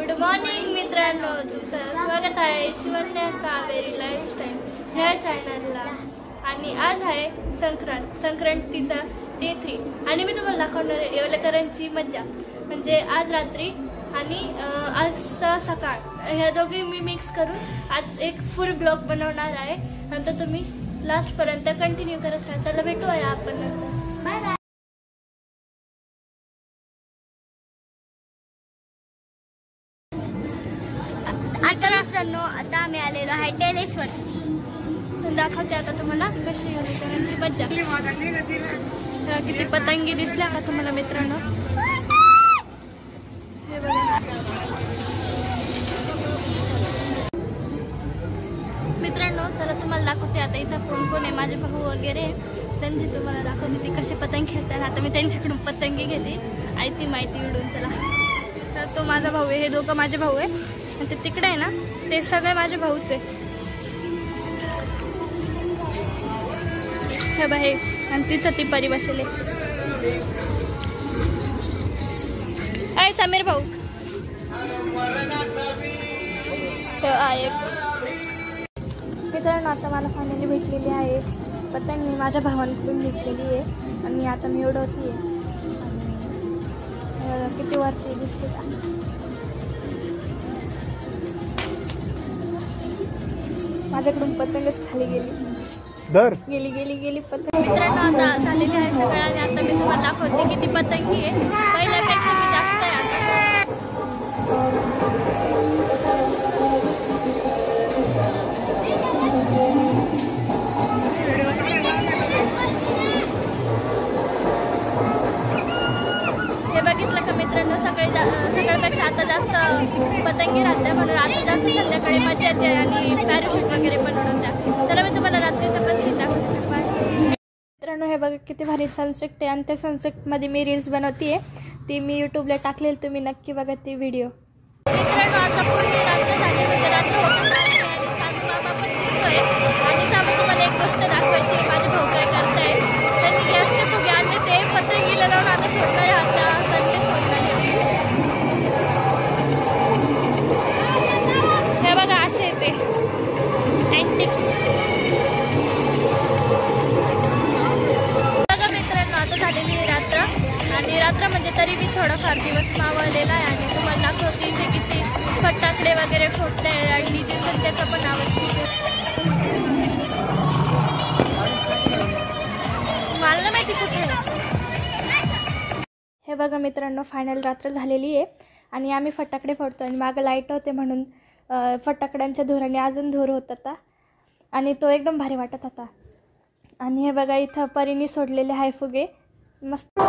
Good morning मित्रांनो, तुमचं स्वागत आहे शिवन्या कावेरी लाईफस्टाईल ह्या चॅनलला। आणि आज आहे संक्रांतीचा डे 3 आणि मी तुम्हाला दाखवणार आहे येवलेकरांची मज्जा, म्हणजे आज रात्री आणि आज सकाळ ह्या दोघी मी मिक्स करून आज एक फुल ब्लॉग बनवणार आहे। नंतर तुम्ही लास्ट पर्यंत कंटिन्यू करत राहा। चला भेटूया आपण नंतर, बाय बाय। आता मित्रांनो, आता आम्ही आलेलो आहे टेरेसवर। दाखवते आता तुम्हाला कशी येवलेकरांची मज्जा। किती पतंगी दिसल्या का तुम्हाला मित्रांनो, हे बघा। मित्रांनो चला तुम्हाला दाखवते आता इथं कोण कोण आहे, माझे भाऊ वगैरे, त्यांची तुम्हाला दाखवते ते कसे पतंग खेळतात। आता मी त्यांच्याकडून पतंगी घेते आणि ती माहिती उडून। चला, तर तो माझा भाऊ आहे, हे दोघं माझे भाऊ आहे आणि ते तिकडे आहे ना, ते सगळे माझे भाऊच आहे, हे बघ। आणि तिथं ती परी बसले, अय समीर भाऊ आहे। मित्रांनो आता मला फायनली भेटलेली आहे पतंग, मी माझ्या भावांकडून घेतलेली आहे आणि आता मी उडवते आहे। आणि किती वरती दिसते का, माझ्याकडून पतंगच खाली गेली गेली पतंग। मित्रांनो आता झालेली आहे सगळं आणि आता मी तुम्हाला दाखवते किती पतंगी आहे, पहिल्यापेक्षा मी जास्त आहे आता। हे बघितलं का मित्रांनो, सकाळपेक्षा आता जास्त पतंगी राहते, म्हणून आता जास्त संध्याकाळी मजा येते आणि पॅराशूट वगैरे पण उडवतात। तर मी तुम्हाला रात्रीचं पण सीन दाखवते। मित्रांनो हे बघा किती भारी सनसेट आहे आणि त्या सनसेटमध्ये मी रील्स बनवते, ती मी यूट्यूबला टाकलेली, तुम्ही नक्की बघा ती व्हिडिओ। मित्रांनो आता पूर्ण रात्र झाली, म्हणजे रात्र होत आली आणि साधू बाबा पण दिसतोय। आणि त्यामुळे तुम्हाला एक गोष्ट दाखवायची आहे, माझे भाऊ काय करताय, त्यांनी गॅसचे फुगे आणले, ते पतंगीला लावून आता सोडणारे हाता त्यांनी सोडणारे। हे बघा असे येते अँटिक। बघा मित्रांनो आता झालेली आहे रात्र, आणि रात्र म्हणजे तरी मी थोडाफार दिवस मावळलेला आहे आणि तुम्हाला दाखवते इथे किती फटाकडे वगैरे फोडले आणि डीजेचं त्याचा पण आवाज खूप मला माहिती कुठे। हे बघा मित्रांनो फायनल रात्र झालेली आहे आणि आम्ही फटाकडे फोडतो आणि मागं लाईट होते म्हणून फटाकड्यांच्या धुराने अजून धूर होत होता आणि तो एकदम भारी वाटत होता। आणि हे बघा इथं परीने सोडलेले आहे फुगे मस्त।